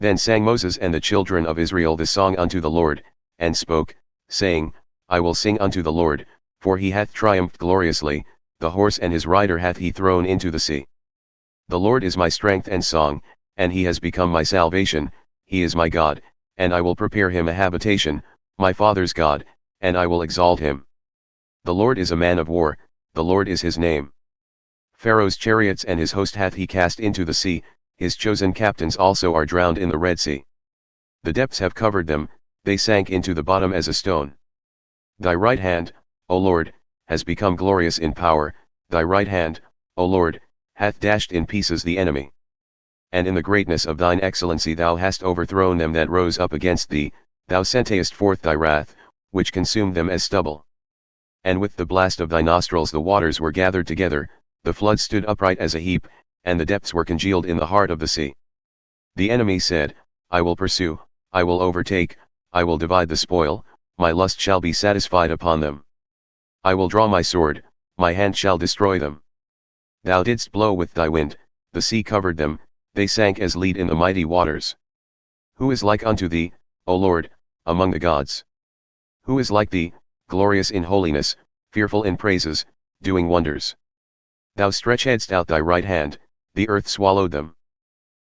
Then sang Moses and the children of Israel this song unto the Lord, and spoke, saying, I will sing unto the Lord, for he hath triumphed gloriously, the horse and his rider hath he thrown into the sea. The Lord is my strength and song, and he has become my salvation, he is my God, and I will prepare him a habitation, my father's God, and I will exalt him. The Lord is a man of war, the Lord is his name. Pharaoh's chariots and his host hath he cast into the sea, his chosen captains also are drowned in the Red Sea. The depths have covered them, they sank into the bottom as a stone. Thy right hand, O Lord, has become glorious in power, thy right hand, O Lord, hath dashed in pieces the enemy. And in the greatness of thine excellency thou hast overthrown them that rose up against thee, thou sentest forth thy wrath, which consumed them as stubble. And with the blast of thy nostrils the waters were gathered together, the flood stood upright as a heap, and the depths were congealed in the heart of the sea. The enemy said, I will pursue, I will overtake, I will divide the spoil, my lust shall be satisfied upon them. I will draw my sword, my hand shall destroy them. Thou didst blow with thy wind, the sea covered them, they sank as lead in the mighty waters. Who is like unto thee, O Lord, among the gods? Who is like thee, glorious in holiness, fearful in praises, doing wonders? Thou stretchedst out thy right hand, the earth swallowed them.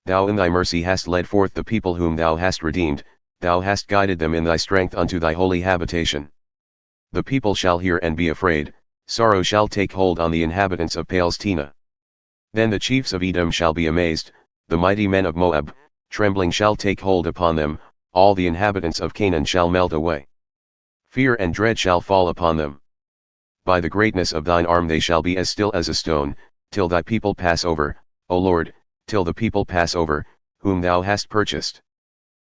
Thou in thy mercy hast led forth the people whom thou hast redeemed, thou hast guided them in thy strength unto thy holy habitation. The people shall hear and be afraid, sorrow shall take hold on the inhabitants of Palestina. Then the chiefs of Edom shall be amazed, the mighty men of Moab, trembling shall take hold upon them, all the inhabitants of Canaan shall melt away. Fear and dread shall fall upon them. By the greatness of thine arm they shall be as still as a stone, till thy people pass over, O Lord, till the people pass over, whom thou hast purchased.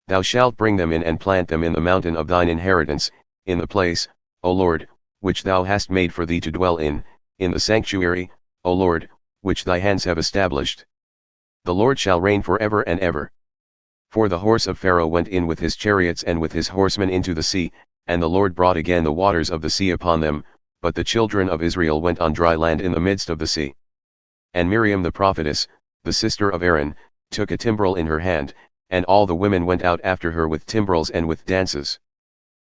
Thou shalt bring them in and plant them in the mountain of thine inheritance, in the place, O Lord, which thou hast made for thee to dwell in the sanctuary, O Lord, which thy hands have established. The Lord shall reign for ever and ever. For the horse of Pharaoh went in with his chariots and with his horsemen into the sea, and the Lord brought again the waters of the sea upon them, but the children of Israel went on dry land in the midst of the sea. And Miriam the prophetess, the sister of Aaron, took a timbrel in her hand, and all the women went out after her with timbrels and with dances.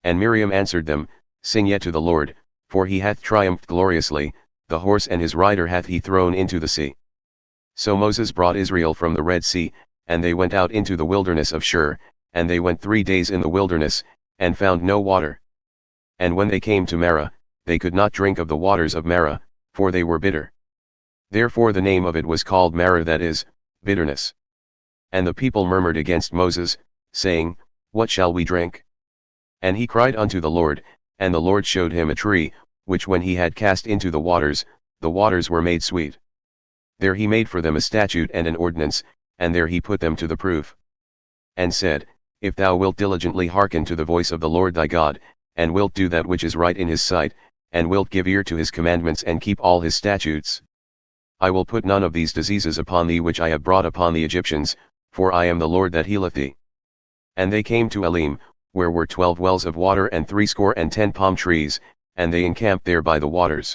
And Miriam answered them, Sing yet to the Lord, for he hath triumphed gloriously, the horse and his rider hath he thrown into the sea. So Moses brought Israel from the Red Sea, and they went out into the wilderness of Shur, and they went 3 days in the wilderness, and found no water. And when they came to Marah, they could not drink of the waters of Marah, for they were bitter. Therefore the name of it was called Marah, that is, bitterness. And the people murmured against Moses, saying, What shall we drink? And he cried unto the Lord, and the Lord showed him a tree, which when he had cast into the waters were made sweet. There he made for them a statute and an ordinance, and there he put them to the proof. And said, If thou wilt diligently hearken to the voice of the Lord thy God, and wilt do that which is right in his sight, and wilt give ear to his commandments and keep all his statutes, I will put none of these diseases upon thee which I have brought upon the Egyptians, for I am the Lord that healeth thee. And they came to Elim, where were 12 wells of water and 70 palm trees, and they encamped there by the waters.